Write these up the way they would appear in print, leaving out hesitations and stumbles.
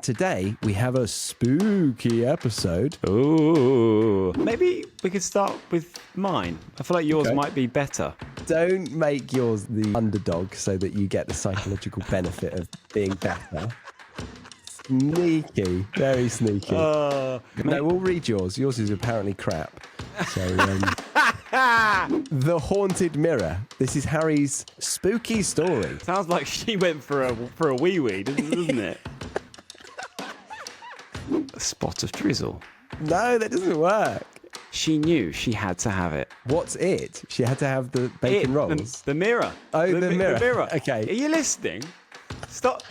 Today, we have a spooky episode. Ooh. Maybe we could start with mine. I feel like yours might be better. Don't make yours the underdog so that you get the psychological benefit of being better. Sneaky. Very sneaky. No, we'll read yours. Yours is apparently crap. So, The Haunted Mirror. This is Harry's spooky story. Sounds like she went for a wee-wee, doesn't it? A spot of drizzle. No, that doesn't work. She knew she had to have it. What's it? She had to have the bacon rolls. The mirror. Oh, the mirror. The mirror. Okay. Are you listening? Stop.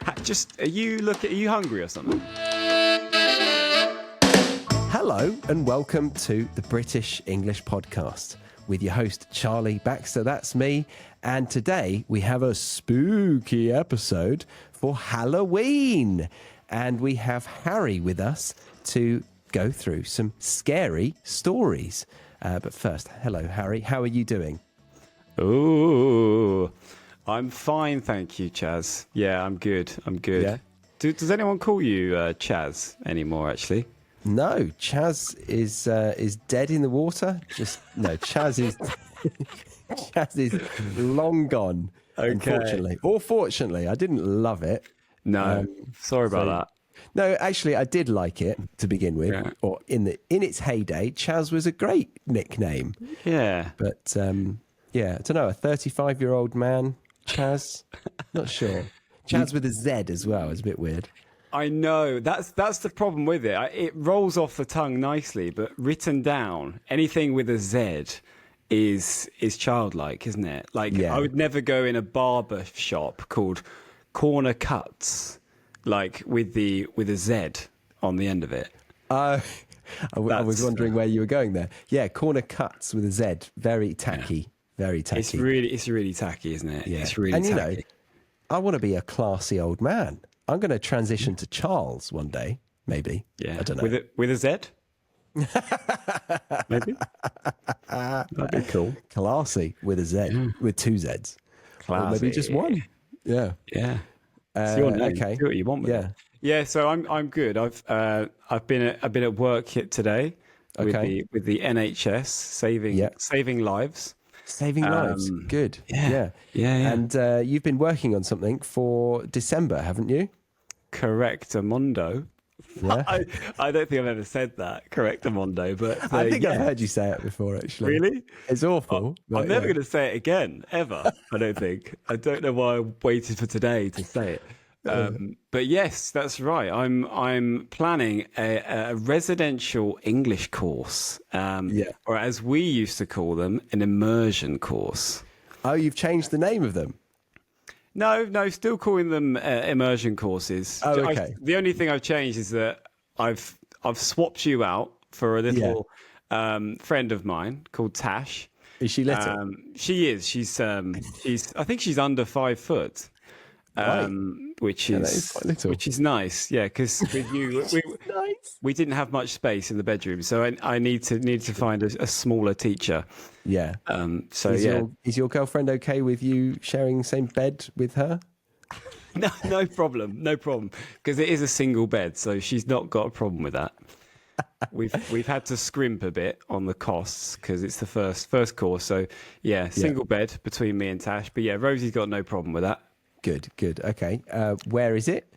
Are you hungry or something? Hello and welcome to the British English Podcast with your host Charlie Baxter, that's me, and today we have a spooky episode for Halloween, and we have Harry with us to go through some scary stories. But first, hello Harry, how are you doing? Ooh, I'm fine, thank you, Chaz. Yeah, I'm good. Yeah. Does anyone call you Chaz anymore, actually? No, Chaz is dead in the water. Chaz is long gone. Okay. Unfortunately, or fortunately, I didn't love it. No, sorry about that. No, actually, I did like it to begin with. Yeah. Or in its heyday, Chaz was a great nickname. Yeah, But I don't know, a 35-year-old man, Chaz. Not sure. Chaz with a Z as well is a bit weird. I know. That's the problem with it. It rolls off the tongue nicely, but written down, anything with a Z is childlike, isn't it? Like, Yeah. I would never go in a barber shop called Corner Cuts, like with a Z on the end of it. I was wondering where you were going there. Yeah, Corner Cuts with a Z. Very tacky. Very tacky. It's really tacky, isn't it? Yeah. It's really and, tacky. I want to be a classy old man. I'm going to transition to Charles one day, maybe. Yeah. I don't know. With a Z? Maybe. That'd be cool. Classy with a Z, with two Zs. Classy. Or maybe just one. Yeah. Yeah. It's your name. Okay. Do what you want with it. Yeah, so I'm good. I've been at work today with the NHS saving lives. Saving lives. Good. Yeah. And you've been working on something for December, haven't you? Correctamundo. Yeah. I don't think I've ever said that, correctamundo, but I think I've heard you say it before, actually. Really? It's awful. I'm never going to say it again, ever. I don't think. I don't know why I waited for today to say it. But yes, that's right. I'm planning a residential English course, or as we used to call them, an immersion course. Oh, you've changed the name of them? No, still calling them immersion courses. Oh, okay. The only thing I've changed is that I've swapped you out for a little friend of mine called Tash. Is she little? She is. She's. I think she's under 5 foot. Right. Which is quite little. Which is nice, yeah. Because with you, we didn't have much space in the bedroom, so I need to find a smaller teacher. Yeah. Is your girlfriend okay with you sharing the same bed with her? No problem, because it is a single bed, so she's not got a problem with that. We've had to scrimp a bit on the costs because it's the first course, so single bed between me and Tash. But yeah, Rosie's got no problem with that. Good. Okay. Where is it?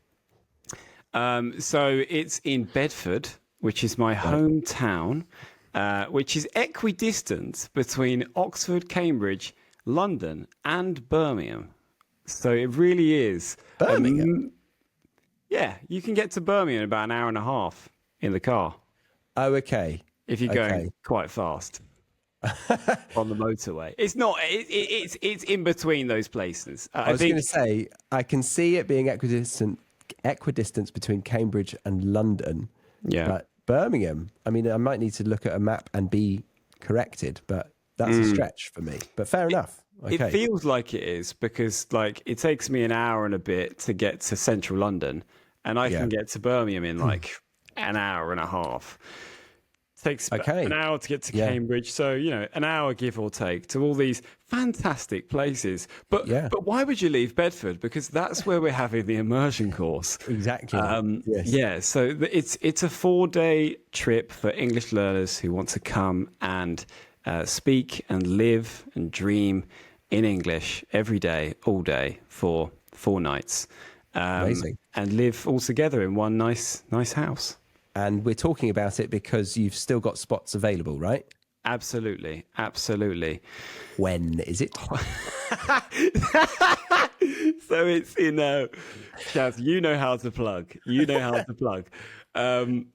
So it's in Bedford, which is my hometown, which is equidistant between Oxford, Cambridge, London, and Birmingham. So it really is. Birmingham? Yeah, you can get to Birmingham in about an hour and a half in the car. Oh, okay. If you're going quite fast. On the motorway. It's not. It's in between those places. I was going to say I can see it being equidistant between Cambridge and London. Yeah, but Birmingham. I mean, I might need to look at a map and be corrected, but that's a stretch for me. But fair enough. Okay. It feels like it is because it takes me an hour and a bit to get to central London, and I can get to Birmingham in an hour and a half. Takes about an hour to get to Cambridge, so an hour give or take to all these fantastic places. But why would you leave Bedford? Because that's where we're having the immersion course. Exactly. Yes. Yeah, so it's a 4-day trip for English learners who want to come and speak and live and dream in English every day, all day for 4 nights. Amazing. And live all together in one nice house. And we're talking about it because you've still got spots available, right? Absolutely. When is it? So it's Chaz, you know how to plug.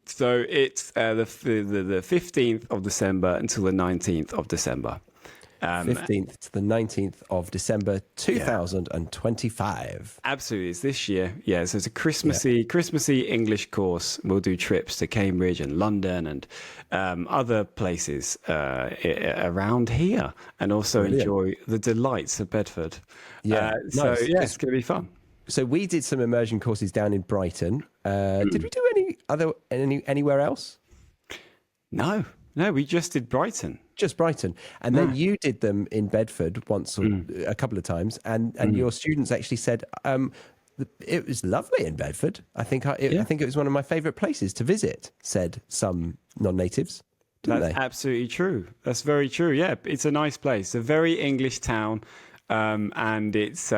So it's the 15th of December until the 19th of December. 15th to the 19th of December 2025. Absolutely, it's this year. Yeah, so it's a Christmassy English course. We'll do trips to Cambridge and London and other places around here, and also enjoy the delights of Bedford. It's going to be fun. So we did some immersion courses down in Brighton. Did we do anywhere else? No, we just did Brighton. Just Brighton. And then you did them in Bedford once or a couple of times. And your students actually said, it was lovely in Bedford. I think it was one of my favourite places to visit, said some non-natives. That's absolutely true. That's very true. Yeah, it's a nice place. A very English town. And it's,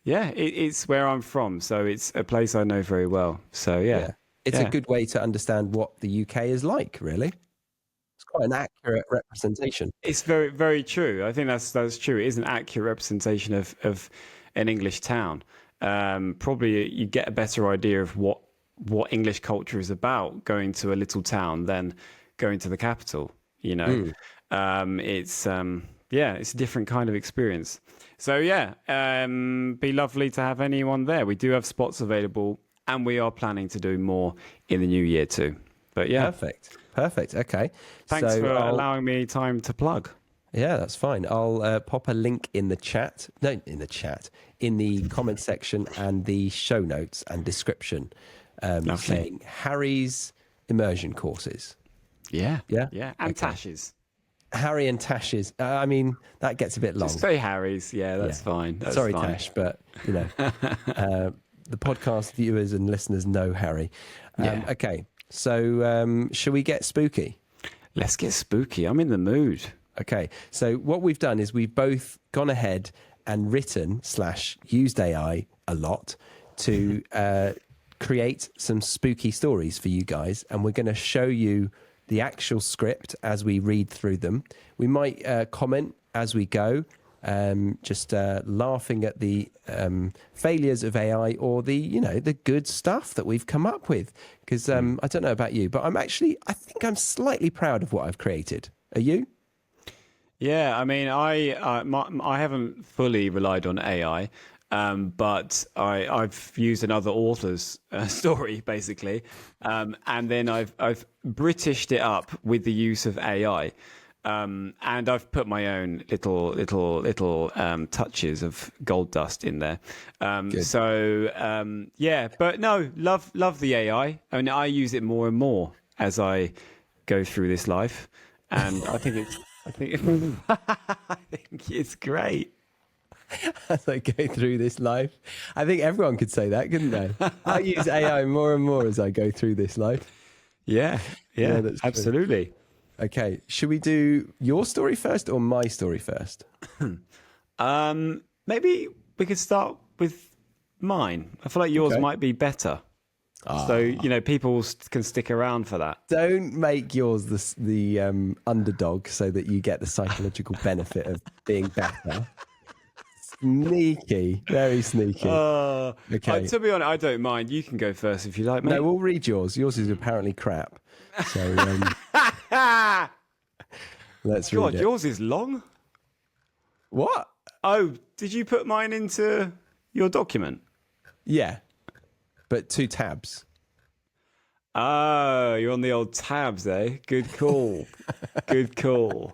it's where I'm from. So it's a place I know very well. So, yeah. It's a good way to understand what the UK is like, really. It's quite an accurate representation. It's very, very true. I think that's true. It is an accurate representation of an English town. Probably you get a better idea of what English culture is about going to a little town than going to the capital. It's a different kind of experience. So be lovely to have anyone there. We do have spots available, and we are planning to do more in the new year too. But Perfect. Okay. Thanks for allowing me time to plug. Yeah, that's fine. I'll pop a link in the chat. No, in the comment section and the show notes and description, saying Harry's immersion courses. Yeah. And Tash's. Harry and Tash's. I mean, that gets a bit long. Just say Harry's. Yeah, that's fine. Sorry, fine. Tash, but the podcast viewers and listeners know Harry. Okay. So, shall we get spooky? Let's get spooky. I'm in the mood. Okay. So what we've done is we've both gone ahead and written / used AI a lot to create some spooky stories for you guys. And we're going to show you the actual script as we read through them. We might comment as we go, just laughing at the failures of AI or the good stuff that we've come up with. Because I don't know about you, but I think I'm slightly proud of what I've created. Are you? Yeah, I mean, I haven't fully relied on AI, but I've used another author's story basically, and then I've Britished it up with the use of AI. And I've put my own little touches of gold dust in there. But no, love the AI. I mean, I use it more and more as I go through this life, and I think it's great. As I go through this life, I think everyone could say that, couldn't they? I use AI more and more as I go through this life. Yeah, that's absolutely. True. Okay, should we do your story first or my story first? Maybe we could start with mine. I feel like yours might be better. So, people can stick around for that. Don't make yours the underdog so that you get the psychological benefit of being better. Sneaky, very sneaky. Okay. To be honest, I don't mind. You can go first if you like, mate. No, we'll read yours. Yours is apparently crap. So let's read it. Yours is long. What? Oh, did you put mine into your document? Yeah, but 2 tabs. Oh, you're on the old tabs, eh? Good call. Good call.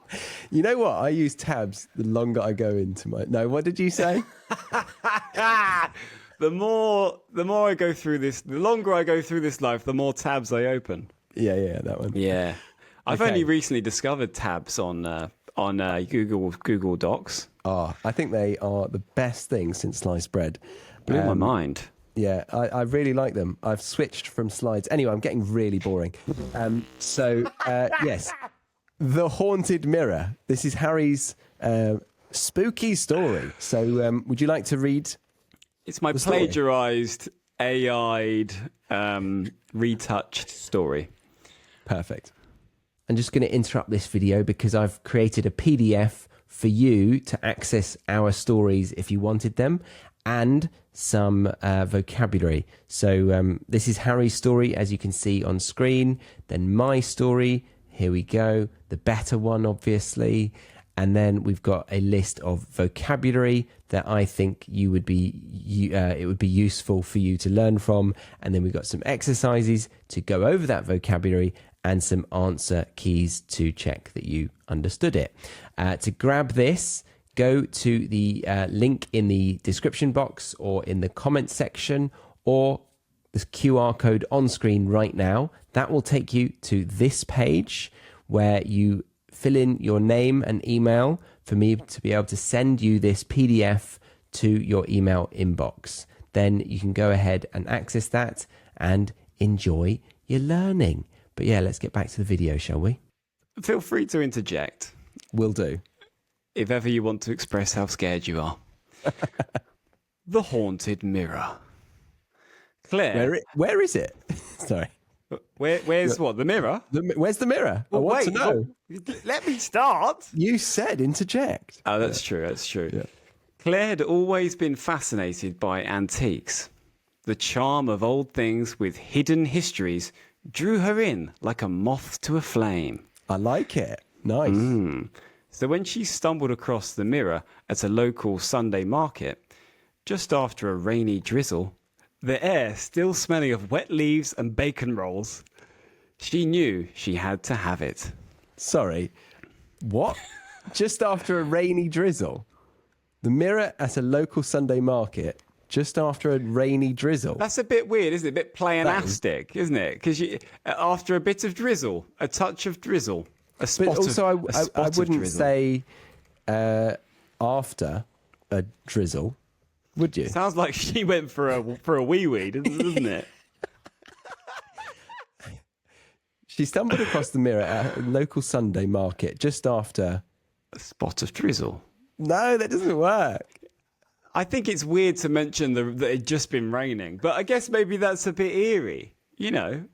You know what? I use tabs the longer I go into my... No, what did you say? The more I go through this, the longer I go through this life, the more tabs I open. Yeah, that one. Yeah. I've only recently discovered tabs on Google Docs. Oh, I think they are the best thing since sliced bread. Blew my mind. Yeah, I really like them. I've switched from slides. Anyway, I'm getting really boring. Yes, The Haunted Mirror. This is Harry's spooky story. So would you like to read? It's my plagiarized, AI'd, retouched story. Perfect. I'm just going to interrupt this video because I've created a PDF for you to access our stories if you wanted them, and some vocabulary. So this is Harry's story, as you can see on screen. Then my story, here we go, the better one, obviously. And then we've got a list of vocabulary that I think it would be useful for you to learn from. And then we've got some exercises to go over that vocabulary and some answer keys to check that you understood it. To grab this, go to the link in the description box or in the comment section, or the QR code on screen right now. That will take you to this page where you fill in your name and email for me to be able to send you this PDF to your email inbox. Then you can go ahead and access that and enjoy your learning. But yeah, let's get back to the video, shall we? Feel free to interject. Will do. If ever you want to express how scared you are. The Haunted Mirror. Claire. Where is it? Sorry. Where's what? The mirror? Where's the mirror? I want to know. Let me start. You said interject. Oh, that's true. That's true. Yeah. Claire had always been fascinated by antiques. The charm of old things with hidden histories drew her in like a moth to a flame. I like it. Nice. So when she stumbled across the mirror at a local Sunday market, just after a rainy drizzle, the air still smelling of wet leaves and bacon rolls, she knew she had to have it. Sorry. What? Just after a rainy drizzle? The mirror at a local Sunday market, just after a rainy drizzle? That's a bit weird, isn't it? A bit pleonastic, isn't it? Because after a bit of drizzle, a touch of drizzle, a spot but also, I wouldn't drizzle. say after a drizzle, would you? Sounds like she went for a wee-wee, doesn't it? She stumbled across the mirror at a local Sunday market just after A spot of drizzle. No, that doesn't work. I think it's weird to mention that it'd just been raining, but I guess maybe that's a bit eerie, you know?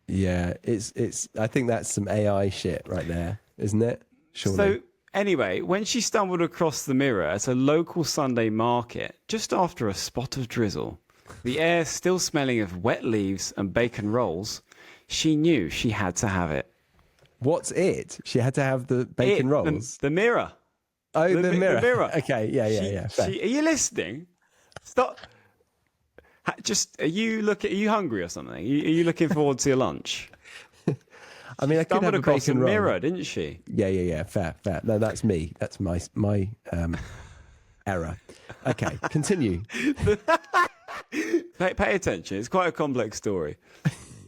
Yeah, it's. I think that's some AI shit right there, isn't it? Surely. So anyway, when she stumbled across the mirror at a local Sunday market, just after a spot of drizzle, the air still smelling of wet leaves and bacon rolls, she knew she had to have it. What's it? She had to have the bacon rolls. The mirror. Oh, the mirror. The mirror. Okay, yeah. Are you listening? Stop. Are you hungry or something? Are you looking forward to your lunch? I mean, I could have a across a bacon roll. mirror, didn't she? Yeah. Fair. No, that's me. That's my error. Okay, continue. Pay attention. It's quite a complex story.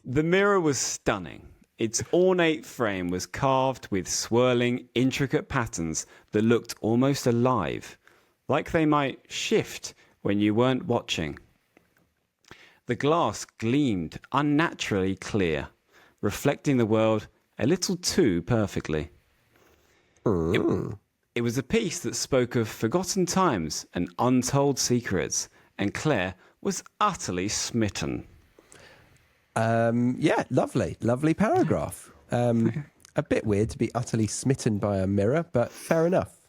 The mirror was stunning. Its ornate frame was carved with swirling, intricate patterns that looked almost alive, like they might shift when you weren't watching. The glass gleamed unnaturally clear, reflecting the world a little too perfectly. It was a piece that spoke of forgotten times and untold secrets, and Claire was utterly smitten. Yeah, lovely paragraph. A bit weird to be utterly smitten by a mirror, but fair enough.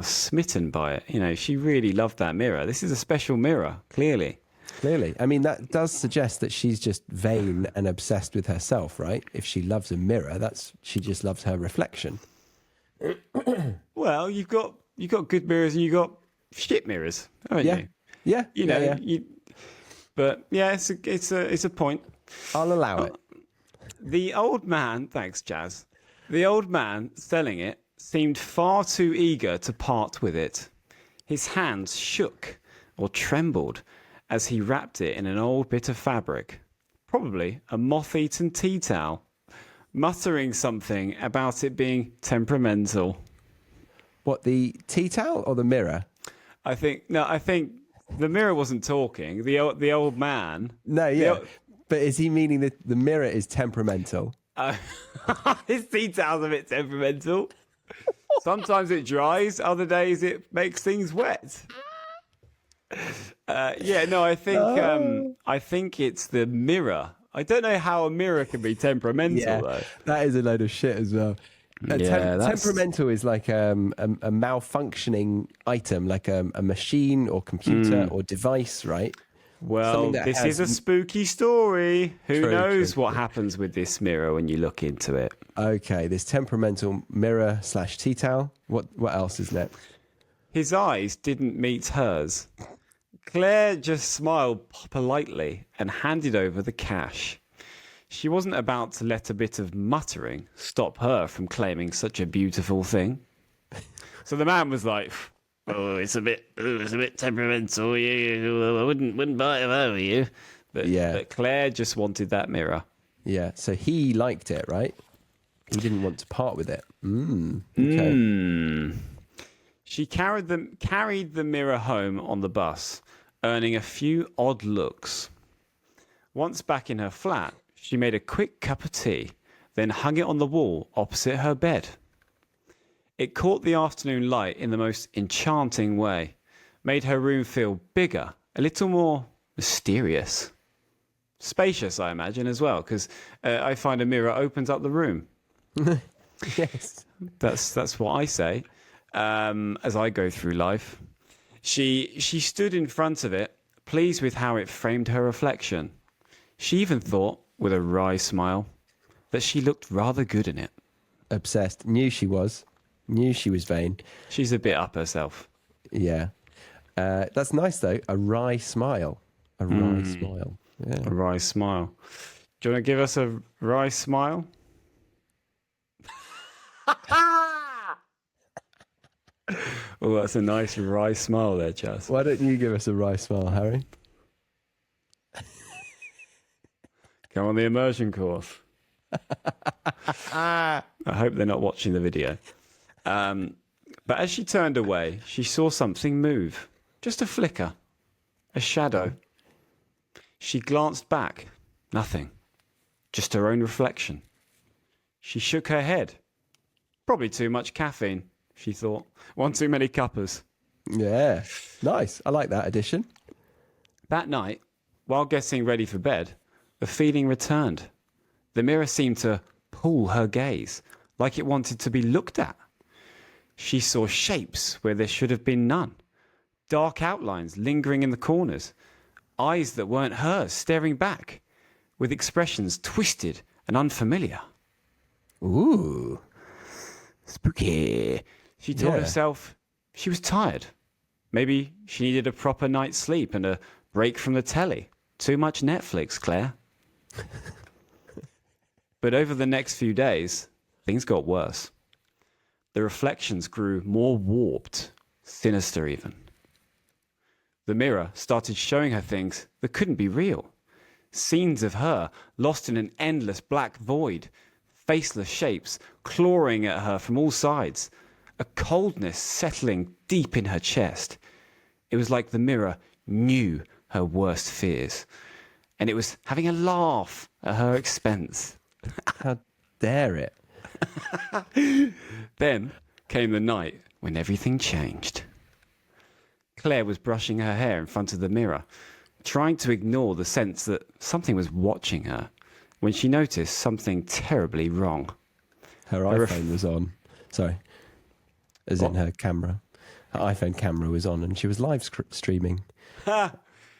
Smitten by it. You know, she really loved that mirror. This is a special mirror, clearly. Clearly. I mean, that does suggest that she's just vain and obsessed with herself, right? If she loves a mirror, she just loves her reflection. Well, you've got good mirrors and you've got shit mirrors, haven't you? Yeah. You know, but yeah, it's a point. I'll allow it. The old man, thanks, Jazz. The old man selling it seemed far too eager to part with it. His hands shook or trembled as he wrapped it in an old bit of fabric, probably a moth-eaten tea towel. muttering something about it being temperamental. What, the tea towel or the mirror? I think the mirror wasn't talking. The old man. No, yeah. But is he meaning that the mirror is temperamental? His tea towel's a bit temperamental. Sometimes it dries, other days it makes things wet. I think it's the mirror. I don't know how a mirror can be temperamental though. That is a load of shit as well. Temperamental is like a malfunctioning item, like a machine or computer or device, right? Well, this is a spooky story. Who knows what happens with this mirror when you look into it? Okay, this temperamental mirror / tea towel. What else is next? His eyes didn't meet hers. Claire just smiled politely and handed over the cash. She wasn't about to let a bit of muttering stop her from claiming such a beautiful thing. So the man was like, "Oh, it's a bit temperamental. I wouldn't buy it if I were you." But Claire just wanted that mirror. Yeah, so he liked it, right? He didn't want to part with it. Okay. She carried the mirror home on the bus, earning a few odd looks. Once back in her flat, she made a quick cup of tea, then hung it on the wall opposite her bed. It caught the afternoon light in the most enchanting way, made her room feel bigger, a little more mysterious. Spacious, I imagine, as well, because I find a mirror opens up the room. Yes. That's what I say as I go through life. She stood in front of it, pleased with how it framed her reflection. She even thought, with a wry smile, that she looked rather good in it. Obsessed. Knew she was vain. She's a bit up herself. Yeah. That's nice, though. A wry smile. A wry smile. Yeah. A wry smile. Do you want to give us a wry smile? Oh, that's a nice wry smile there, Chaz. Why don't you give us a wry smile, Harry? Go on the immersion course. I hope they're not watching the video. But as she turned away, she saw something move. Just a flicker. A shadow. She glanced back. Nothing. Just her own reflection. She shook her head. Probably too much caffeine, she thought. One too many cuppers. Yeah. Nice. I like that addition. That night, while getting ready for bed, the feeling returned. The mirror seemed to pull her gaze, like it wanted to be looked at. She saw shapes where there should have been none. Dark outlines lingering in the corners. Eyes that weren't hers staring back, with expressions twisted and unfamiliar. Ooh. Spooky. She told herself she was tired. Maybe she needed a proper night's sleep and a break from the telly. Too much Netflix, Claire. But over the next few days, things got worse. The reflections grew more warped, sinister even. The mirror started showing her things that couldn't be real. Scenes of her lost in an endless black void, faceless shapes clawing at her from all sides, a coldness settling deep in her chest. It was like the mirror knew her worst fears, and it was having a laugh at her expense. How dare it? Then came the night when everything changed. Claire was brushing her hair in front of the mirror, trying to ignore the sense that something was watching her, when she noticed something terribly wrong. Her iPhone was on. Sorry. As in her camera. Her iPhone camera was on and she was live streaming.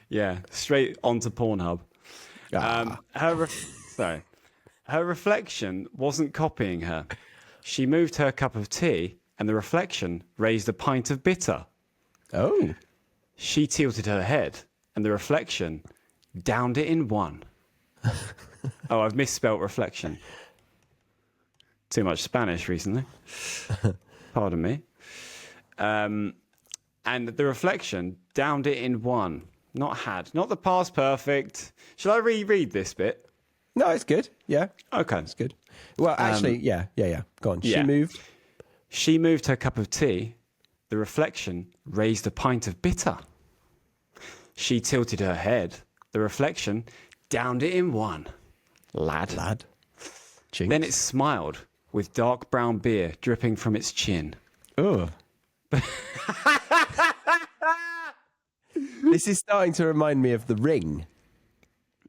Yeah, straight onto Pornhub. Her reflection wasn't copying her. She moved her cup of tea and the reflection raised a pint of bitter. Oh. She tilted her head and the reflection downed it in one. Oh, I've misspelt reflection. Too much Spanish recently. Pardon me. And the reflection downed it in one. Not the past perfect. Shall I reread this bit? No, it's good. Yeah, Okay. it's good. Well, actually, yeah. Go on. yeah. She moved. She moved her cup of tea. The reflection raised a pint of bitter. She tilted her head. The reflection downed it in one. Lad. Jinx. Then it smiled with dark brown beer dripping from its chin. Oh. This is starting to remind me of The Ring.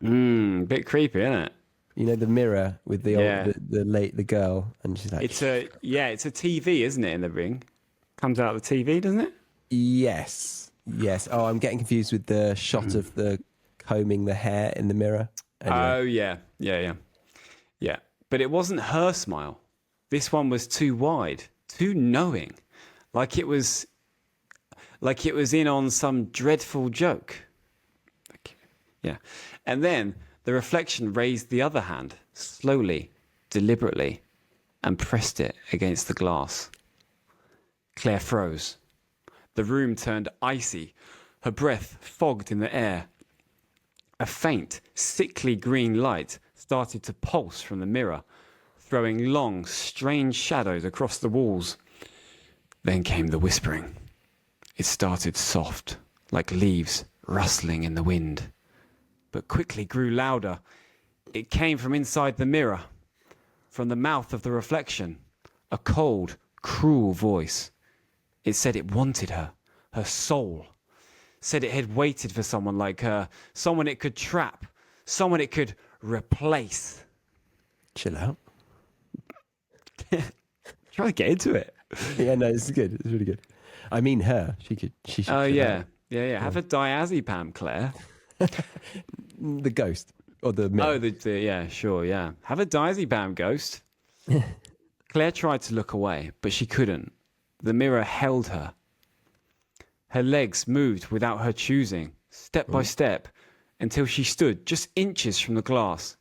Bit creepy, isn't it? You know, the mirror with the the girl, and she's like, It's a TV, isn't it? In The Ring, comes out of the TV, doesn't it? yes. Oh, I'm getting confused with the shot of the combing the hair in the mirror. Anyway. Oh yeah. But it wasn't her smile. This one was too wide, too knowing, like it was in on some dreadful joke. Yeah, and then the reflection raised the other hand slowly, deliberately, and pressed it against the glass. Claire froze. The room turned icy. Her breath fogged in the air. A faint, sickly green light started to pulse from the mirror, throwing long, strange shadows across the walls. Then came the whispering. It started soft, like leaves rustling in the wind, but quickly grew louder. It came from inside the mirror, from the mouth of the reflection, a cold, cruel voice. It said it wanted her soul. Said it had waited for someone like her, someone it could trap, someone it could replace. Chill out. Try to get into it. Yeah, no, it's good. It's really good. I mean, her. She should. Oh, chill yeah. out. Yeah. Have a diazepam, Claire. The ghost or the mirror. Oh, yeah, sure, yeah. Have a diazepam, ghost. Claire tried to look away, but she couldn't. The mirror held her. Her legs moved without her choosing, step by step, until she stood just inches from the glass.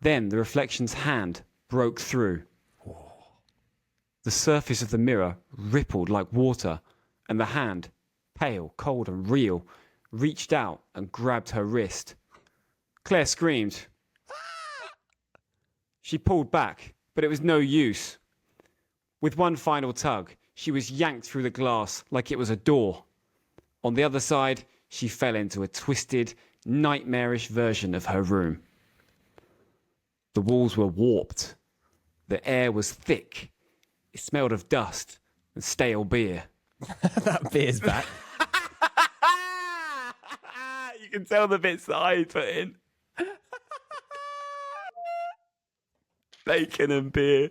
Then the reflection's hand broke through. The surface of the mirror rippled like water, and the hand, pale, cold, and real, reached out and grabbed her wrist. Claire screamed. She pulled back, but it was no use. With one final tug, she was yanked through the glass like it was a door. On the other side, she fell into a twisted, nightmarish version of her room. The walls were warped. The air was thick. It smelled of dust and stale beer. That beer's back. You can tell the bits that I put in. Bacon and beer.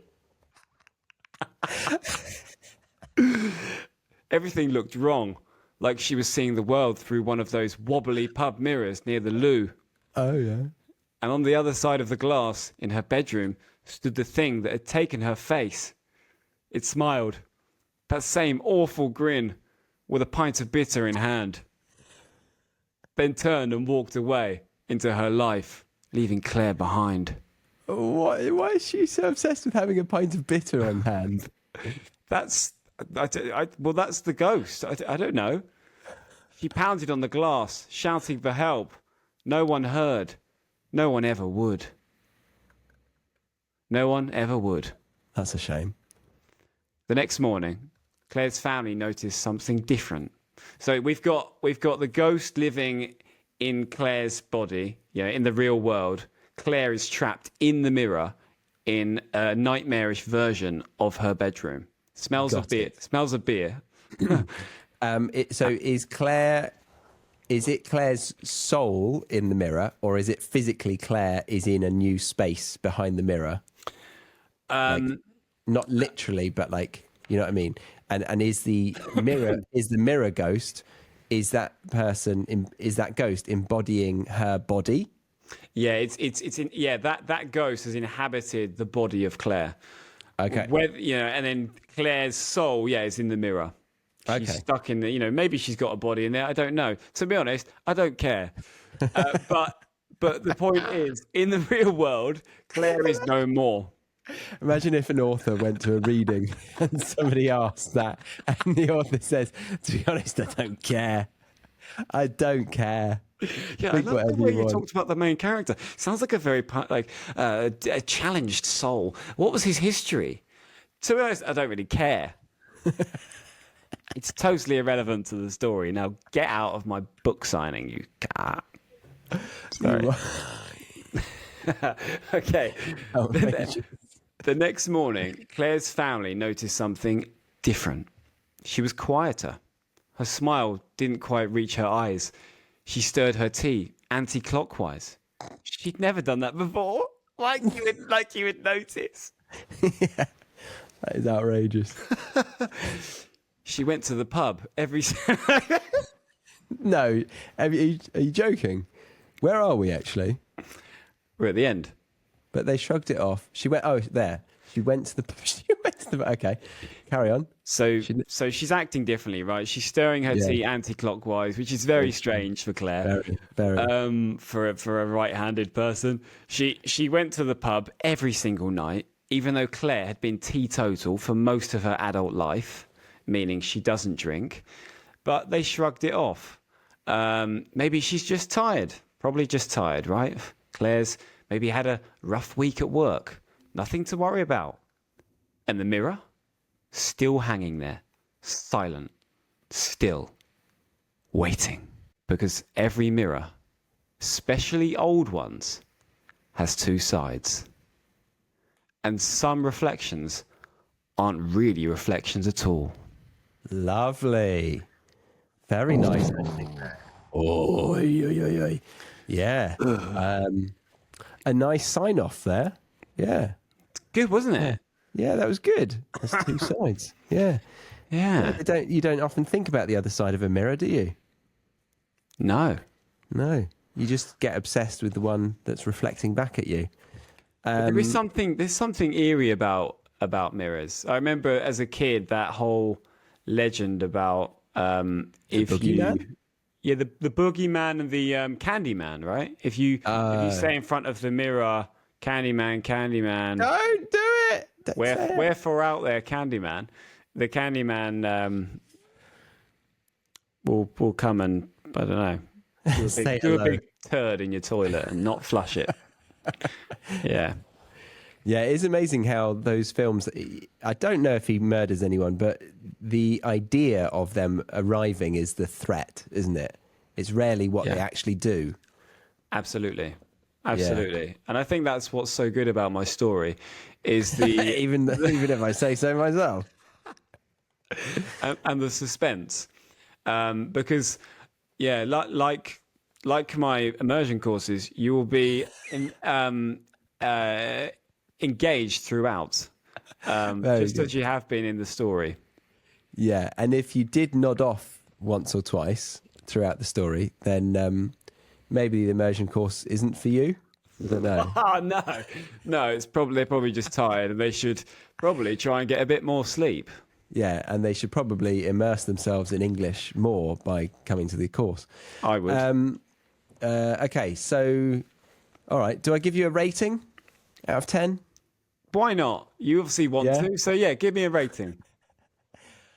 Everything looked wrong, like she was seeing the world through one of those wobbly pub mirrors near the loo. Oh, yeah. And on the other side of the glass, in her bedroom, stood the thing that had taken her face. It smiled, that same awful grin, with a pint of bitter in hand. Then turned and walked away into her life, leaving Claire behind. Why is she so obsessed with having a pint of bitter on hand? That's the ghost. I don't know. She pounded on the glass, shouting for help. No one heard. No one ever would. No one ever would. That's a shame. The next morning, Claire's family noticed something different. So we've got the ghost living in Claire's body, in the real world. Claire is trapped in the mirror in a nightmarish version of her bedroom. Smells of beer. Smells of beer. Is it Claire's soul in the mirror, or is it physically Claire is in a new space behind the mirror? Not literally, but like, you know what I mean? And is the mirror ghost, is that ghost embodying her body? Yeah, that ghost has inhabited the body of Claire. Okay. And then Claire's soul, is in the mirror. She's stuck in the, maybe she's got a body in there. I don't know. To be honest, I don't care. But the point is, in the real world, Claire is no more. Imagine if an author went to a reading and somebody asked that, and the author says, "To be honest, I don't care. I don't care." Yeah, I Think love the whatever way you you want. talked about the main character. Sounds like a very a challenged soul. What was his history? To be honest, I don't really care. It's totally irrelevant to the story. Now get out of my book signing, you cat. Sorry. Okay. Outrageous. The next morning, Claire's family noticed something different. She was quieter. Her smile didn't quite reach her eyes. She stirred her tea anti-clockwise. She'd never done that before. Like you would notice. That is outrageous. She went to the pub every. No, are you joking? Where are we actually? We're at the end. But they shrugged it off. She went. Oh, there. She went to the. She went to the. Okay, carry on. So she's acting differently, right? She's stirring her tea anti-clockwise, which is very strange for Claire. Very. For a right-handed person. She went to the pub every single night, even though Claire had been teetotal for most of her adult life, meaning she doesn't drink. But they shrugged it off. Maybe she's just tired. Probably just tired, right? Claire's maybe had a rough week at work. Nothing to worry about. And the mirror? Still hanging there. Silent. Still. Waiting. Because every mirror, especially old ones, has two sides. And some reflections aren't really reflections at all. Lovely. Very nice. Oh, yeah. A nice sign off there. Yeah. Good, wasn't it? Yeah, that was good. There's two sides. Yeah. Yeah. You don't often think about the other side of a mirror, do you? No. No. You just get obsessed with the one that's reflecting back at you. There's something eerie about mirrors. I remember as a kid that whole legend about if boogeyman? the boogeyman and the Candyman, right? If you say in front of the mirror, Candyman, Don't do it. wherefore out there, Candyman, the Candyman will come and I don't know, do a big turd in your toilet and not flush it. Yeah. Yeah, it is amazing how those films, I don't know if he murders anyone, but the idea of them arriving is the threat, isn't it? It's rarely what they actually do. Absolutely. And I think that's what's so good about my story is the even if I say so myself. and the suspense. Because like my immersion courses, you will be engaged throughout, just as you have been in the story. Yeah, and if you did nod off once or twice throughout the story, then maybe the immersion course isn't for you. I don't know. Oh, no, they're probably just tired, and they should probably try and get a bit more sleep. Yeah, and they should probably immerse themselves in English more by coming to the course. I would. Okay, so, all right. Do I give you a rating out of 10? Why not? You obviously want to. So, yeah, give me a rating.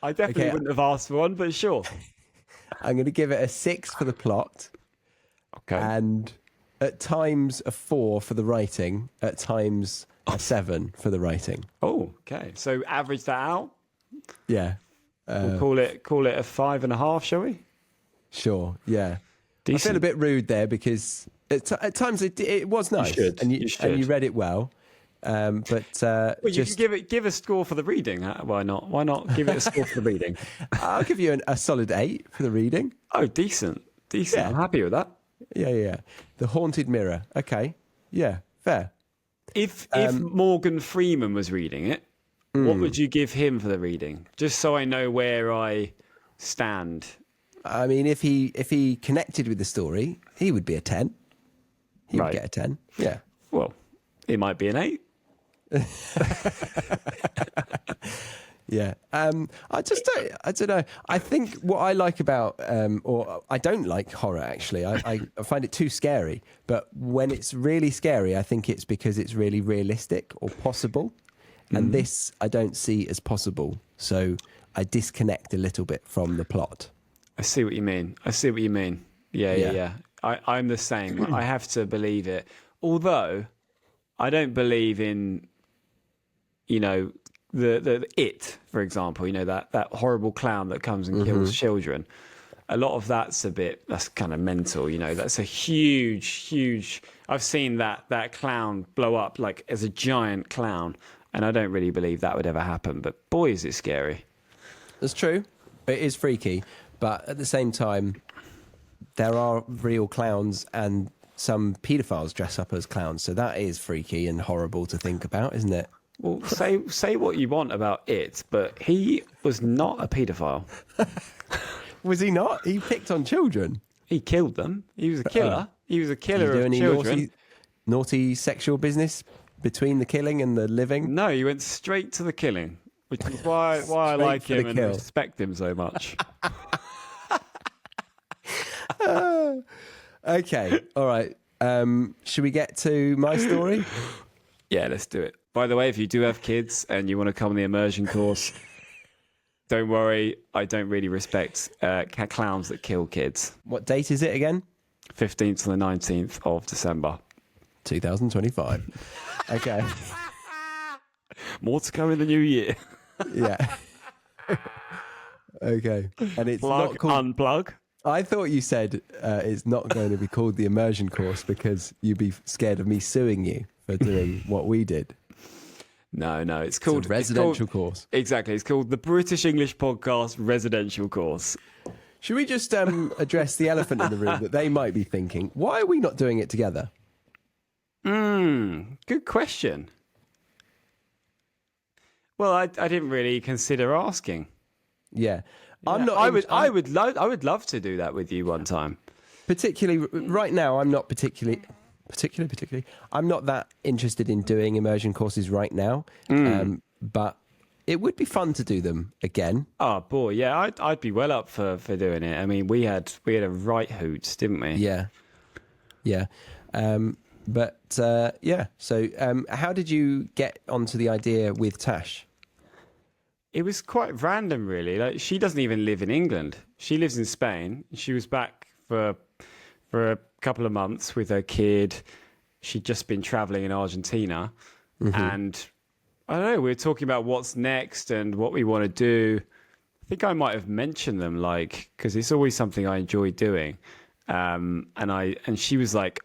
I definitely wouldn't have asked for one, but sure. I'm going to give it a 6 for the plot. Okay. And at times a 4 for the writing, at times a 7 for the writing. Oh, okay. So average that out. Yeah. We'll call it a 5.5, shall we? Sure. Yeah. Decent. I feel a bit rude there because at times it was nice, and you read it well. But you can give a score for the reading. Why not? Why not give it a score for the reading? I'll give you a solid 8 for the reading. Oh, decent. Yeah. I'm happy with that. Yeah. The Haunted Mirror. Okay. Yeah. Fair. If Morgan Freeman was reading it, what would you give him for the reading? Just so I know where I stand. I mean, if he connected with the story, he would be a 10. He would get a 10. Yeah. Well, it might be an 8. Yeah. I don't know. I think what I like about, or I don't like horror actually. I find it too scary. But when it's really scary, I think it's because it's really realistic or possible. And this I don't see as possible. So I disconnect a little bit from the plot. I see what you mean. Yeah. I'm the same. I have to believe it. Although I don't believe in, the it, for example, that horrible clown that comes and kills children. A lot of that's kind of mental, that's a huge, I've seen that clown blow up like as a giant clown. And I don't really believe that would ever happen. But boy, is it scary. That's true. It is freaky. But at the same time, there are real clowns and some paedophiles dress up as clowns. So that is freaky and horrible to think about, isn't it? Well, say what you want about it, but he was not a paedophile. Was he not? He picked on children. He killed them. He was a killer. He was a killer of children. Naughty sexual business between the killing and the living? No, he went straight to the killing, which is why I like him and respect him so much. Okay, all right. Should we get to my story? Yeah, let's do it. By the way, if you do have kids and you want to come on the immersion course, don't worry. I don't really respect clowns that kill kids. What date is it again? 15th to the 19th of December. 2025. Okay. More to come in the new year. Yeah. Okay. And it's Plug, not called... unplug. I thought you said it's not going to be called the immersion course because you'd be scared of me suing you for doing what we did. No, it's called a residential course. Exactly. It's called the British English Podcast Residential Course. Should we just address the elephant in the room that they might be thinking? Why are we not doing it together? Good question. Well, I didn't really consider asking. Yeah. I would love to do that with you one time. Particularly right now, I'm not particularly. I'm not that interested in doing immersion courses right now, but it would be fun to do them again. Oh boy, yeah, I'd be well up for doing it. I mean, we had a right hoots, didn't we? Yeah. So, how did you get onto the idea with Tash? It was quite random, really. Like, she doesn't even live in England. She lives in Spain. She was back for a couple of months with her kid. She'd just been traveling in Argentina. And I don't know, we were talking about what's next and what we want to do. I think I might have mentioned them, because it's always something I enjoy doing. And she was like,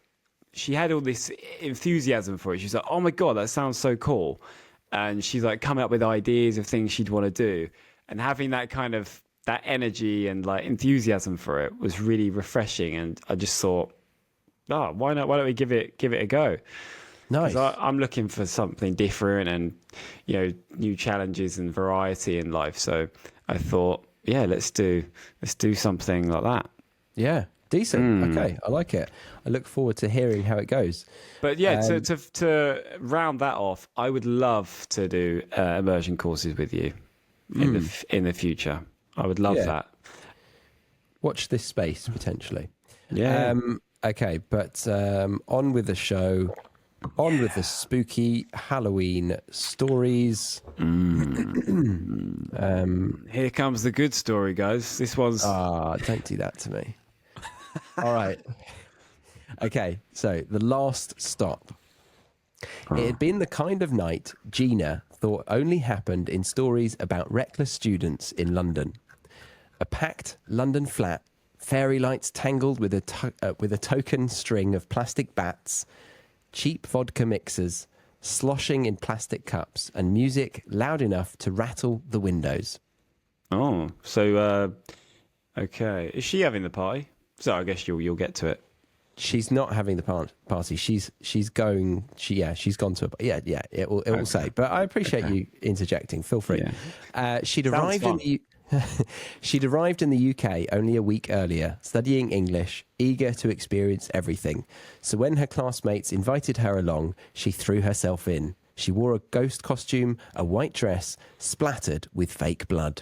she had all this enthusiasm for it. She's like, oh my God, that sounds so cool. And she's like coming up with ideas of things she'd want to do. And having that kind of that energy and like enthusiasm for it was really refreshing. And I just thought, why not? Why don't we give it a go? Nice. I'm looking for something different and, new challenges and variety in life. So I thought, yeah, let's do something like that. Yeah. Decent. Okay. I like it. I look forward to hearing how it goes. But yeah, to round that off, I would love to do immersion courses with you in the future. I would love that. Watch this space potentially. Yeah. Okay, but on with the show. On with the spooky Halloween stories. Here comes the good story, guys. This one's... don't do that to me. All right. Okay, so the last stop. It had been the kind of night Jina thought only happened in stories about reckless students in London. A packed London flat, fairy lights tangled with a token string of plastic bats, cheap vodka mixers, sloshing in plastic cups, and music loud enough to rattle the windows. Oh, so, okay. Is she having the party? So I guess you'll get to it. She's not having the party. She's gone to a it will say. But I appreciate you interjecting. Feel free. Yeah. She'd arrived in the UK only a week earlier, studying English, eager to experience everything. So when her classmates invited her along, she threw herself in. She wore a ghost costume, a white dress, splattered with fake blood.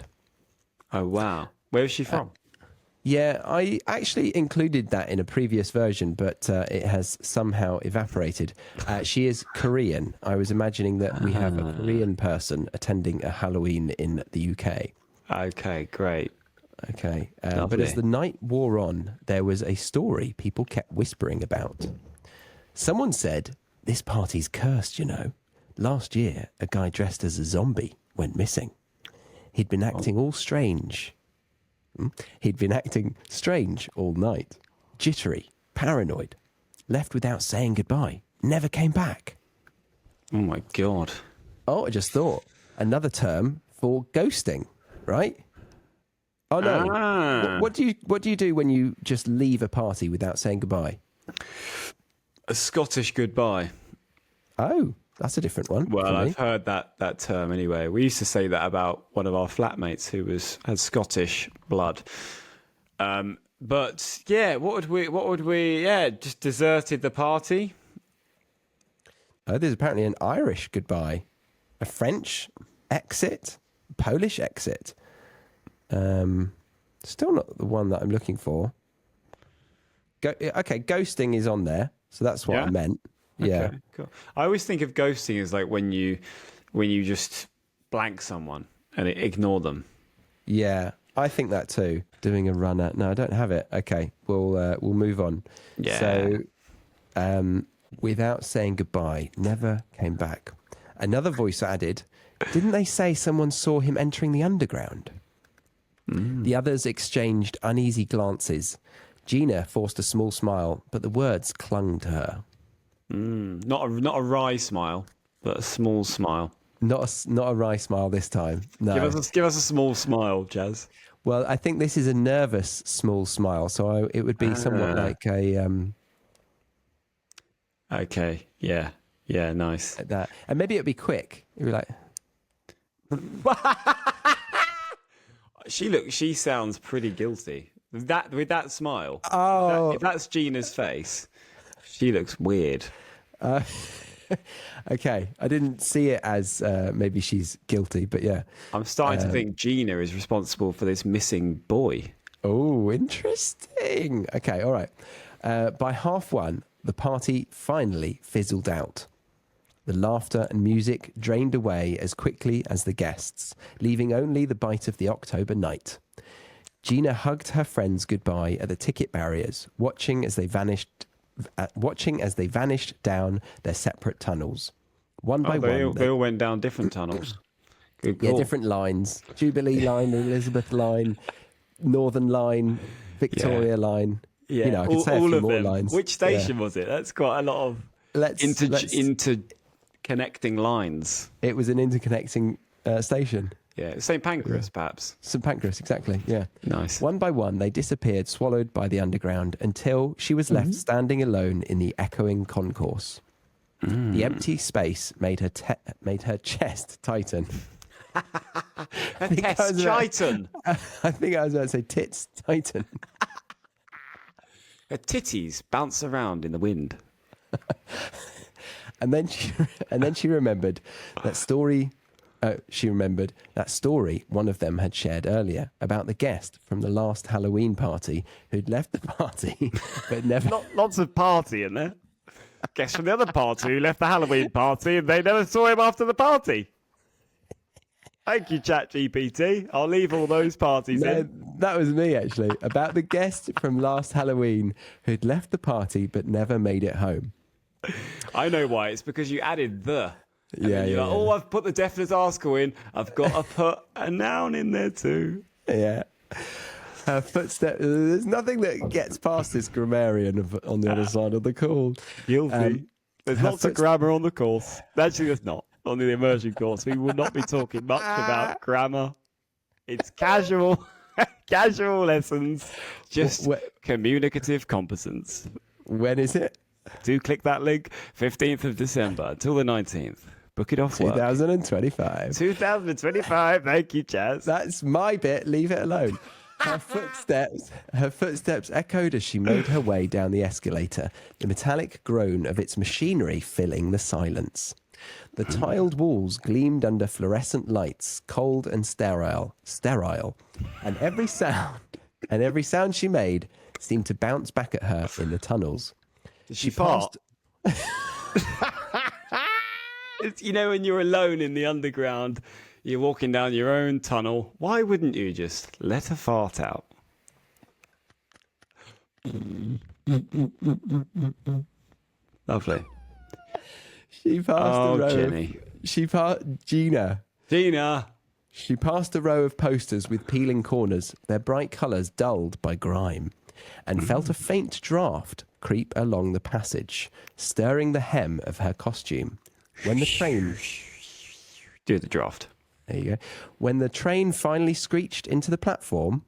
Oh wow! Where is she from? Yeah, I actually included that in a previous version, but it has somehow evaporated. She is Korean. I was imagining that we have a Korean person attending a Halloween in the UK. Okay, great. Okay. But Lovely. as the night wore on, there was a story people kept whispering about. Someone said, "This party's cursed, you know. Last year, a guy dressed as a zombie went missing. He'd been acting all strange. He'd been acting strange all night. Jittery, paranoid. Left without saying goodbye. Never came back." Oh my God. Oh, I just thought. Another term for ghosting, right? Oh no. Ah. What do you do when you just leave a party without saying goodbye? A Scottish goodbye. Oh, that's a different one. Well, for me. I've heard that term anyway. We used to say that about one of our flatmates who had Scottish blood. But yeah, what would we? Yeah, just deserted the party. Oh, there's apparently an Irish goodbye, a French exit, Polish exit. Still not the one that I'm looking for. Okay, ghosting is on there, so that's what Yeah? I meant. Yeah. Okay, cool. I always think of ghosting as like when you just blank someone and ignore them. Yeah, I think that too. Doing a runner. No, I don't have it. Okay, we'll move on. Yeah. So, without saying goodbye, never came back. Another voice added, "Didn't they say someone saw him entering the underground?" The others exchanged uneasy glances. Jina forced a small smile, but the words clung to her. Not a wry smile, but a small smile. Not a wry smile this time. No. Give us a small smile, Jazz. Well, I think this is a nervous small smile, so it would be somewhat like a Okay. Yeah. Nice. like that, and maybe it'd be quick. It'd be like, She sounds pretty guilty. With that smile. oh, If that's Gina's face, she looks weird. okay. I didn't see it as maybe she's guilty, but yeah. I'm starting to think Gina is responsible for this missing boy. Oh, interesting. Okay, all right. By 1:30, the party finally fizzled out. The laughter and music drained away as quickly as the guests, leaving only the bite of the October night. Gina hugged her friends goodbye at the ticket barriers, watching as they vanished down their separate tunnels. One by one, They all went down different tunnels. Good yeah, call. different lines: Jubilee line, Elizabeth line, Northern line, Victoria line. Yeah, You know, I could say a all few of more them. lines. Which station was it? That's quite a lot of Let's. interconnecting lines. It was an interconnecting station. Yeah, St Pancras, perhaps. St Pancras, exactly. Yeah. Nice. One by one, they disappeared, swallowed by the underground, until she was left standing alone in the echoing concourse. The empty space made her chest tighten. Titan. I think I was about to say tits tighten. Her titties bounce around in the wind. And then she remembered that story. She remembered that story one of them had shared earlier about the guest from the last Halloween party who'd left the party but never. Lots of party in there. Guess from the other party who left the Halloween party and they never saw him after the party. Thank you, ChatGPT. I'll leave all those parties No, in. that was me actually. About the guest from last Halloween who'd left the party but never made it home. I know why. It's because you added the. And Yeah, then you're yeah, like, yeah. oh, I've put the definite article in. I've got to put a noun in there too. Yeah. Her footsteps. There's nothing that gets past this grammarian on the other side of the call. Guilty. There's her lots of grammar on the course. Actually, there's not. On the immersion course, we will not be talking much about grammar. It's casual lessons. Just communicative competence. When is it? Do click that link. 15th of December until the 19th. Book it off work. 2025. 2025. Thank you, Jazz. That's my bit. Leave it alone. Her footsteps echoed as she made her way down the escalator, the metallic groan of its machinery filling the silence. The tiled walls gleamed under fluorescent lights, cold and sterile, and every sound she made seemed to bounce back at her in the tunnels. Did she fart? It's, when you're alone in the underground, You're walking down your own tunnel. Why wouldn't you just let a fart out? Lovely. She passed a row. Jenny. Jina. Jina. She passed a row of posters with peeling corners, their bright colours dulled by grime, and felt a faint draught creep along the passage, stirring the hem of her costume. When the train... Do the draft. There you go. When the train finally screeched into the platform,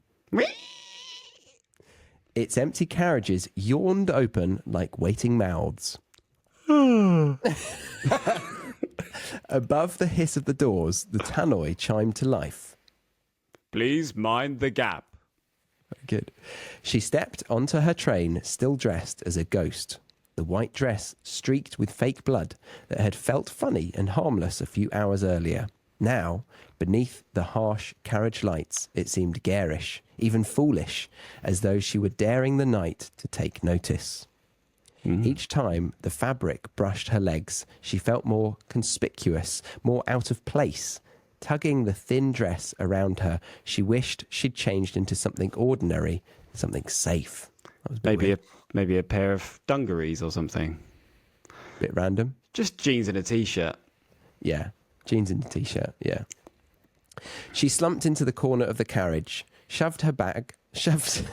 its empty carriages yawned open like waiting mouths. Above the hiss of the doors, the tannoy chimed to life. Please mind the gap. Good. She stepped onto her train, still dressed as a ghost. The white dress streaked with fake blood that had felt funny and harmless a few hours earlier. Now, beneath the harsh carriage lights, it seemed garish, even foolish, as though she were daring the night to take notice. Each time the fabric brushed her legs, she felt more conspicuous, more out of place. Tugging the thin dress around her, she wished she'd changed into something ordinary, something safe. That was Maybe a pair of dungarees or something. Bit random. Just jeans and a t-shirt. Yeah, jeans and a t-shirt, yeah. She slumped into the corner of the carriage, shoved her bag beside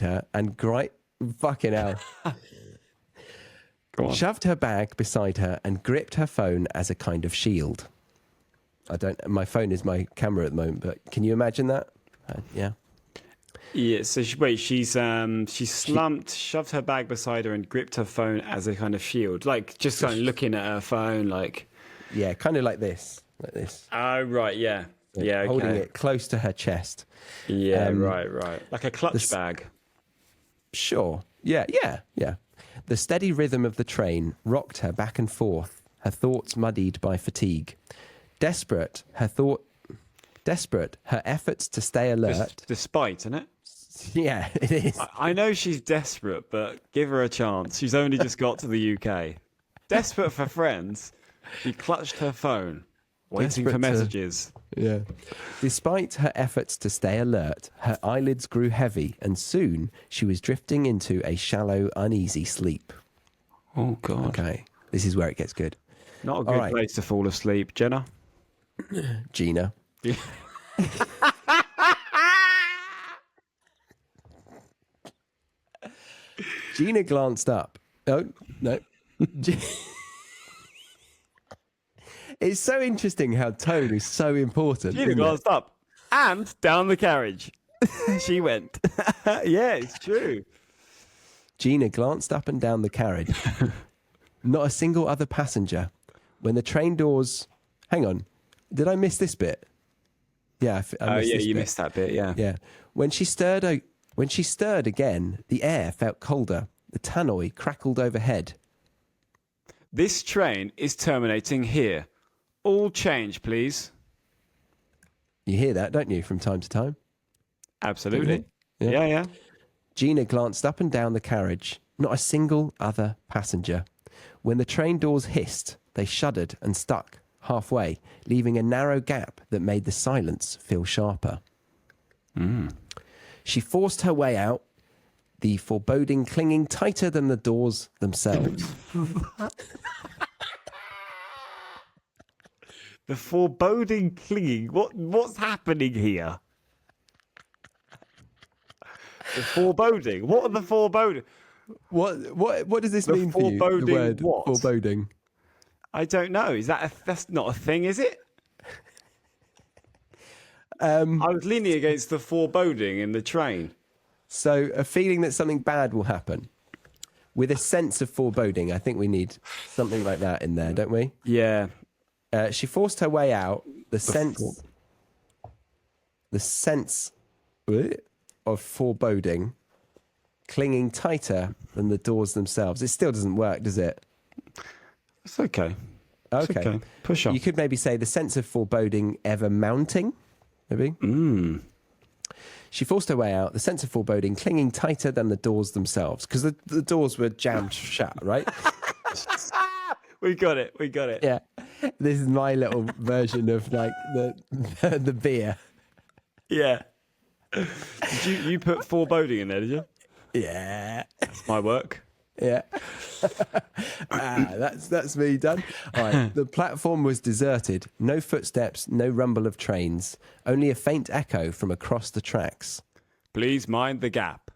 her and fucking hell. Go on. Shoved her bag beside her and gripped her phone as a kind of shield. My phone is my camera at the moment, but can you imagine that? Yeah. Yeah, so she slumped, shoved her bag beside her and gripped her phone as a kind of shield. Like, just kind of looking at her phone, like... Yeah, kind of like this. Like this. Oh, right, yeah. Yeah, okay. Holding it close to her chest. Yeah, right. Like a clutch bag. Sure. Yeah. The steady rhythm of the train rocked her back and forth, her thoughts muddied by fatigue. Desperate, her efforts to stay alert. Despite, isn't it? Yeah, it is. I know she's desperate, but give her a chance. She's only just got to the UK. Desperate for friends, she clutched her phone, waiting for messages. Yeah. Despite her efforts to stay alert, her eyelids grew heavy, and soon she was drifting into a shallow, uneasy sleep. Oh, God. Okay, this is where it gets good. Not a good place to fall asleep, Jenna. Jina. Jina glanced up. Oh, no. It's so interesting how tone is so important. Jina glanced up and down the carriage. She went. Yeah, it's true. Jina glanced up and down the carriage. Not a single other passenger. When the train doors... Hang on. Did I miss this bit? Yeah, I missed this bit. Missed that bit, yeah. Yeah. When she stirred again, the air felt colder. The tannoy crackled overhead. This train is terminating here. All change, please. You hear that, don't you, from time to time? Absolutely. Yeah. Jina glanced up and down the carriage. Not a single other passenger. When the train doors hissed, they shuddered and stuck halfway, leaving a narrow gap that made the silence feel sharper. She forced her way out, the foreboding clinging tighter than the doors themselves. The foreboding clinging. What's happening here? The foreboding. What are the foreboding? What does this mean for you? The word foreboding. I don't know. That's not a thing, is it? I was leaning against the foreboding in the train. So a feeling that something bad will happen. With a sense of foreboding. I think we need something like that in there, don't we? Yeah. She forced her way out. The sense of foreboding clinging tighter than the doors themselves. It still doesn't work, does it? It's okay. Okay. Push on. You could maybe say the sense of foreboding ever mounting, maybe. She forced her way out, the sense of foreboding clinging tighter than the doors themselves, because the doors were jammed shut, right? We got it. We got it. Yeah. This is my little version of like the beer. Yeah. Did you put foreboding in there, did you? Yeah. That's my work. Yeah. That's me done. All right. The platform was deserted. No footsteps, no rumble of trains, only a faint echo from across the tracks. Please mind the gap.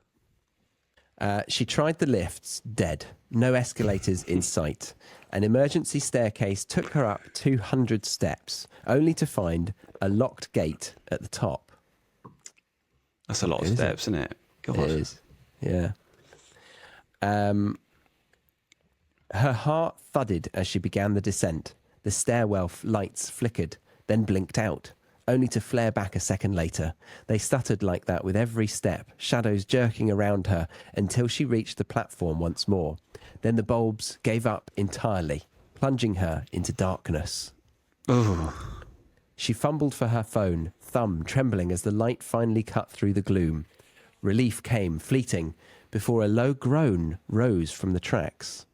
She tried the lifts, dead. No escalators in sight. An emergency staircase took her up 200 steps, only to find a locked gate at the top. That's a lot of steps, isn't it? God. It is. Yeah. Her heart thudded as she began the descent. The stairwell lights flickered, then blinked out, only to flare back a second later. They stuttered like that with every step, shadows jerking around her until she reached the platform once more. Then the bulbs gave up entirely, plunging her into darkness. Oh. She fumbled for her phone, thumb trembling as the light finally cut through the gloom. Relief came, fleeting, before a low groan rose from the tracks.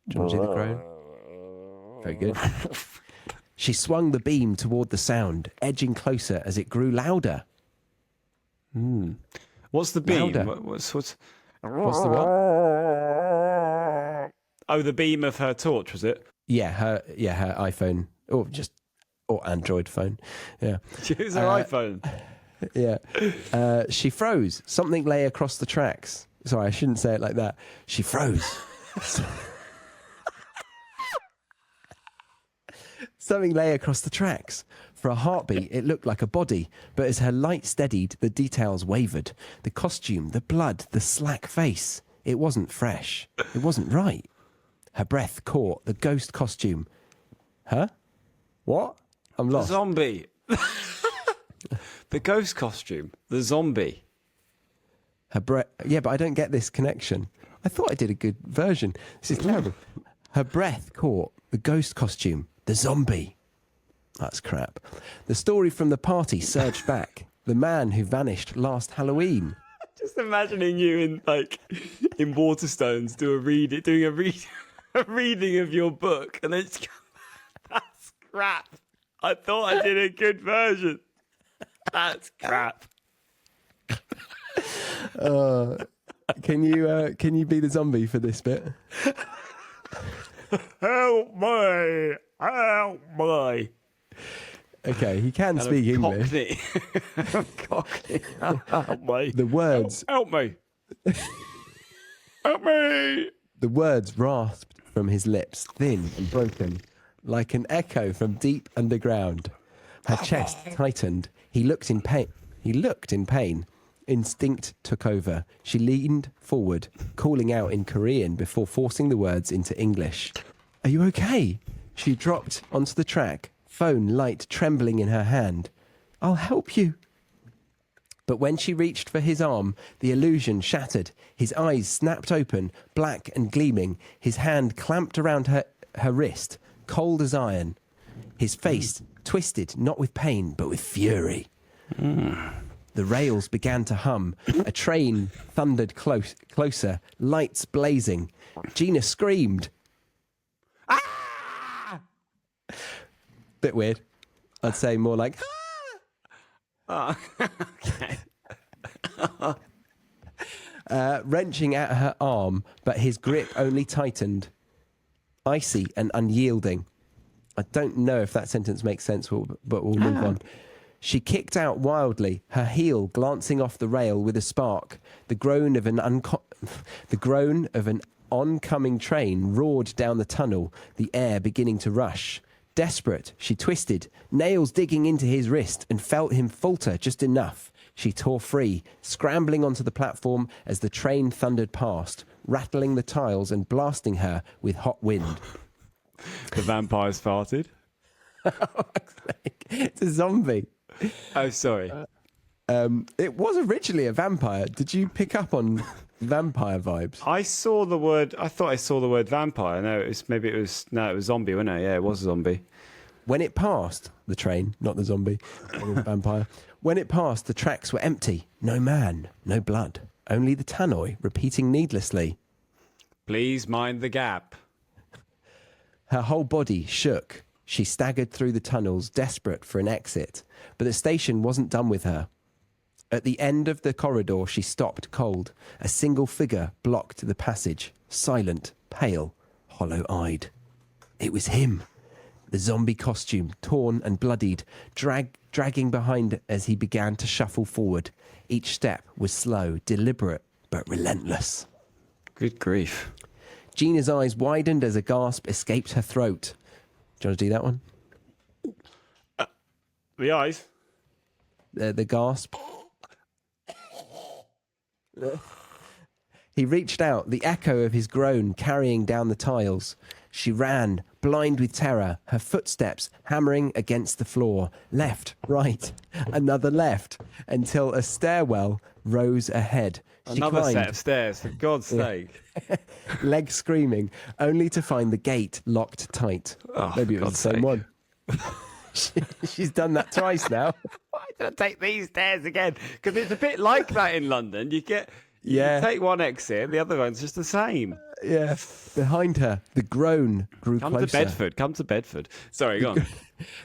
Do you want to do the groan? Very good. She swung the beam toward the sound, edging closer as it grew louder. What's the beam? Louder. What's What's the what? Oh, the beam of her torch, was it? Yeah, her iPhone, or Android phone. Yeah, It was her iPhone. yeah. She froze. Something lay across the tracks. Sorry, I shouldn't say it like that. She froze. Something lay across the tracks. For a heartbeat, it looked like a body, but as her light steadied, the details wavered. The costume, the blood, the slack face. It wasn't fresh. It wasn't right. Her breath caught the ghost costume. Huh? What? I'm The lost. zombie. The ghost costume. The zombie. Her breath. Yeah, but I don't get this connection. I thought I did a good version. This is terrible. Her breath caught the ghost costume. The zombie. That's crap. The story from the party surged back. The man who vanished last Halloween. Just imagining you in Waterstones doing a reading of your book, and then it's, that's crap. I thought I did a good version. That's crap. Can you be the zombie for this bit? Help me! Help me! Okay, he can speak English. Cockney. Help me. The words. Help me. Help me. The words rasped from his lips, thin and broken, like an echo from deep underground. Her chest tightened. He looked in pain. Instinct took over. She leaned forward, calling out in Korean before forcing the words into English. Are you okay? She dropped onto the track, phone light trembling in her hand. I'll help you. But when she reached for his arm, the illusion shattered. His eyes snapped open, black and gleaming. His hand clamped around her wrist, cold as iron. His face twisted, not with pain, but with fury. The rails began to hum. A train thundered closer, lights blazing. Jina screamed. Ah! Bit weird. I'd say more like, Oh, okay. wrenching at her arm, but his grip only tightened. Icy and unyielding. I don't know if that sentence makes sense, but we'll move on. She kicked out wildly, her heel glancing off the rail with a spark. The groan of an oncoming train roared down the tunnel, the air beginning to rush. Desperate, she twisted, nails digging into his wrist, and felt him falter just enough. She tore free, scrambling onto the platform as the train thundered past, rattling the tiles and blasting her with hot wind. The vampires farted. It's a zombie. Oh, sorry. It was originally a vampire. Did you pick up on vampire vibes? I thought I saw the word vampire. No, it was zombie, wasn't it? Yeah, it was a zombie. When it passed, the train, not the zombie, the vampire. When it passed, the tracks were empty. No man, no blood. Only the tannoy repeating needlessly. Please mind the gap. Her whole body shook. She staggered through the tunnels, desperate for an exit. But the station wasn't done with her. At the end of the corridor, she stopped cold. A single figure blocked the passage, silent, pale, hollow-eyed. It was him. The zombie costume, torn and bloodied, dragging behind as he began to shuffle forward. Each step was slow, deliberate, but relentless. Good grief. Gina's eyes widened as a gasp escaped her throat. Do you want to do that one? The eyes? The gasp. He reached out, the echo of his groan carrying down the tiles. She ran, blind with terror, her footsteps hammering against the floor. Left, right, another left, until a stairwell rose ahead. She Another climbed, set of stairs, for God's sake. legs screaming, only to find the gate locked tight. Oh, Maybe it was God's the same sake. one. She's done that twice now. Why did I take these stairs again? Because it's a bit like that in London. You take one exit, the other one's just the same. Yeah. Behind her, the groan grew Come closer. Come to Bedford. Sorry, go on.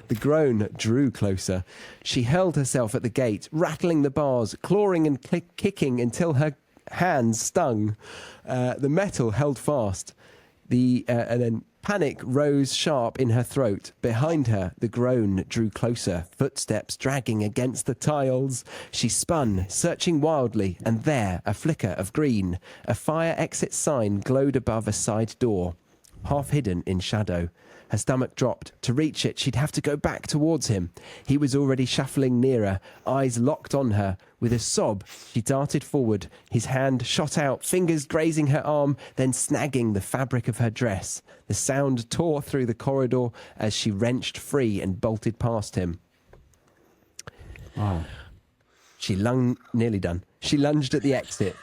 The groan drew closer. She held herself at the gate, rattling the bars, clawing and kicking until her hands stung. The metal held fast. And then panic rose sharp in her throat. Behind her, the groan drew closer, footsteps dragging against the tiles. She spun, searching wildly, and there, a flicker of green. A fire exit sign glowed above a side door, half hidden in shadow. Her stomach dropped. To reach it, she'd have to go back towards him. He was already shuffling nearer, eyes locked on her. With a sob, she darted forward. His hand shot out, fingers grazing her arm, then snagging the fabric of her dress. The sound tore through the corridor as she wrenched free and bolted past him. Wow. Nearly done. She lunged at the exit.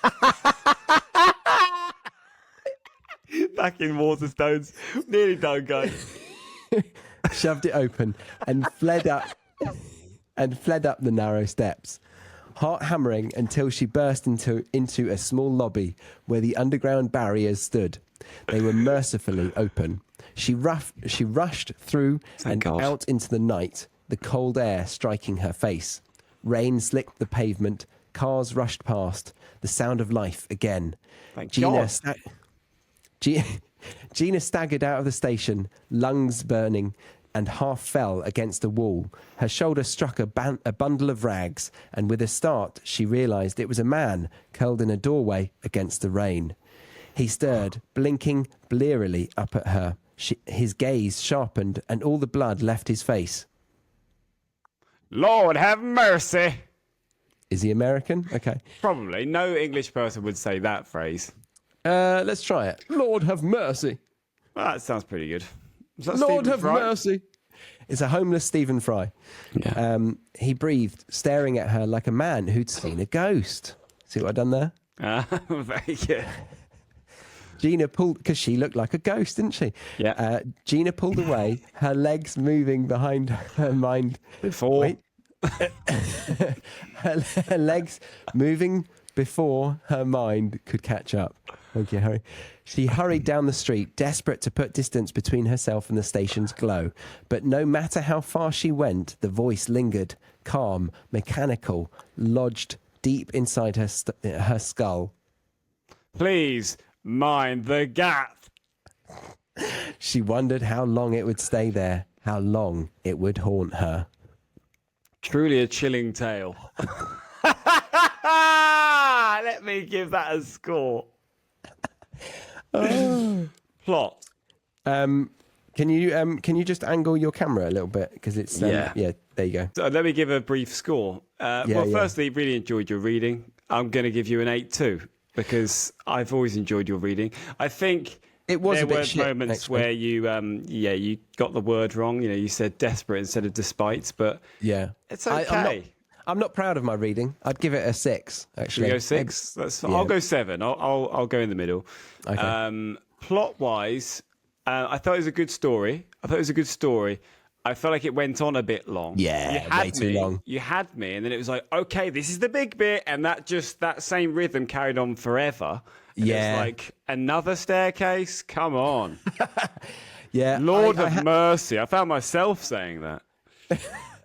Back in Waterstones. Nearly done, guys. Shoved it open and fled up the narrow steps, heart hammering until she burst into a small lobby where the underground barriers stood. They were mercifully open. She rushed through Thank and God. out into the night, the cold air striking her face. Rain slicked the pavement, cars rushed past, the sound of life again. Thank Gina God. Gina staggered out of the station, lungs burning, and half fell against a wall. Her shoulder struck a bundle of rags, and with a start, she realised it was a man curled in a doorway against the rain. He stirred, blinking blearily up at her. His gaze sharpened, and all the blood left his face. Lord have mercy. Is he American? Okay. Probably. No English person would say that phrase. Let's try it. Lord have mercy. Well, that sounds pretty good. Was that Lord Stephen have Fry? mercy. It's a homeless Stephen Fry. Yeah. He breathed, staring at her like a man who'd seen a ghost. See what I've done there? Very good. Gina pulled, because she looked like a ghost, didn't she? Yeah. Gina pulled away, her legs moving behind her mind. Before. Wait. her legs moving before her mind could catch up. Thank you, Harry. She hurried down the street, desperate to put distance between herself and the station's glow. But no matter how far she went, the voice lingered, calm, mechanical, lodged deep inside her skull. Please mind the gap. She wondered how long it would stay there, how long it would haunt her. Truly a chilling tale. Let me give that a score. Plot. Can you just angle your camera a little bit, because it's Yeah. There you go. So let me give a brief score. Firstly, really enjoyed your reading. I'm going to give you an 8 too, because I've always enjoyed your reading. I think It was there a bit were shit, moments actually. where you got the word wrong. You know, you said desperate instead of despite, but Yeah, it's okay. I'm not proud of my reading. I'd give it a 6. Should Actually, we go 6? That's fine. Yeah. I'll go 7. I'll go in the middle. Okay. Plot wise, I thought it was a good story. I felt like it went on a bit long. Yeah, you had way too long. You had me, and then it was like, okay, this is the big bit, and that same rhythm carried on forever. And Yeah. it's like another staircase. Come on. Yeah, Lord of mercy. I found myself saying that.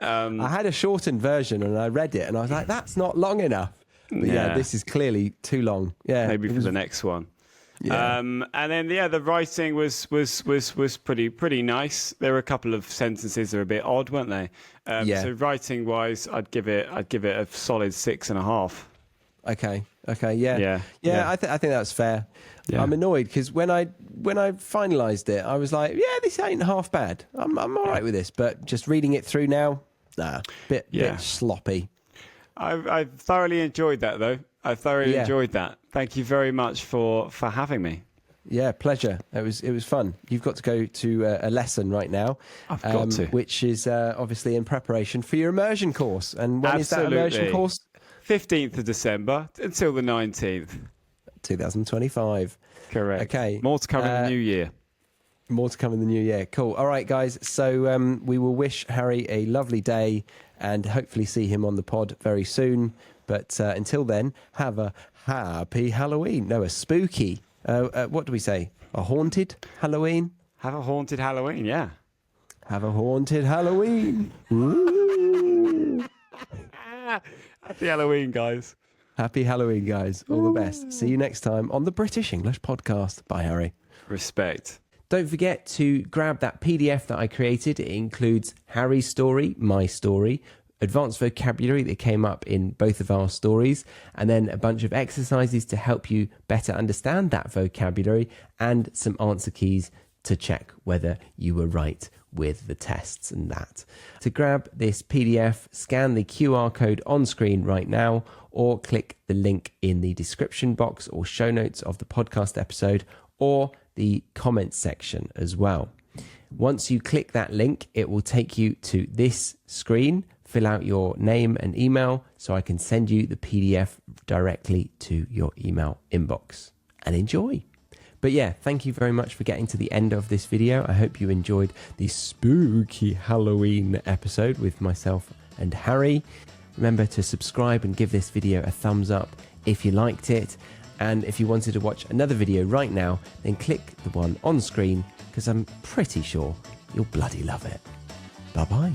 I had a shortened version and I read it and I was like, that's not long enough. But yeah, this is clearly too long. Yeah, maybe for the next one. Yeah. And then the writing was pretty nice. There were a couple of sentences that were a bit odd, weren't they? So writing wise, I'd give it a solid 6.5. Okay. Yeah. I think that's fair. Yeah. I'm annoyed because when I finalised it, I was like, yeah, this ain't half bad. I'm all right with this. But just reading it through now, bit sloppy. I thoroughly enjoyed that though. I thoroughly enjoyed that. Thank you very much for having me. Yeah, pleasure. It was fun. You've got to go to a lesson right now. I've got to. Which is obviously in preparation for your immersion course. And when is that immersion course? 15th of December until the 19th. 2025. Correct. Okay. More to come in the new year. More to come in the new year. Cool. All right, guys. So we will wish Harry a lovely day and hopefully see him on the pod very soon. But until then, have a happy Halloween. No, a spooky. What do we say? A haunted Halloween? Have a haunted Halloween, yeah. Have a haunted Halloween. Ooh. Happy Halloween, guys. Happy Halloween, guys. All the best. See you next time on the British English Podcast. Bye, Harry. Respect. Don't forget to grab that PDF that I created. It includes Harry's story, my story, advanced vocabulary that came up in both of our stories, and then a bunch of exercises to help you better understand that vocabulary and some answer keys to check whether you were right with the tests and that. To grab this PDF, scan the QR code on screen right now or click the link in the description box or show notes of the podcast episode or the comments section as well. Once you click that link, it will take you to this screen. Fill out your name and email so I can send you the PDF directly to your email inbox. And enjoy. But yeah, thank you very much for getting to the end of this video. I hope you enjoyed the spooky Halloween episode with myself and Harry. Remember to subscribe and give this video a thumbs up if you liked it. And if you wanted to watch another video right now, then click the one on screen because I'm pretty sure you'll bloody love it. Bye-bye.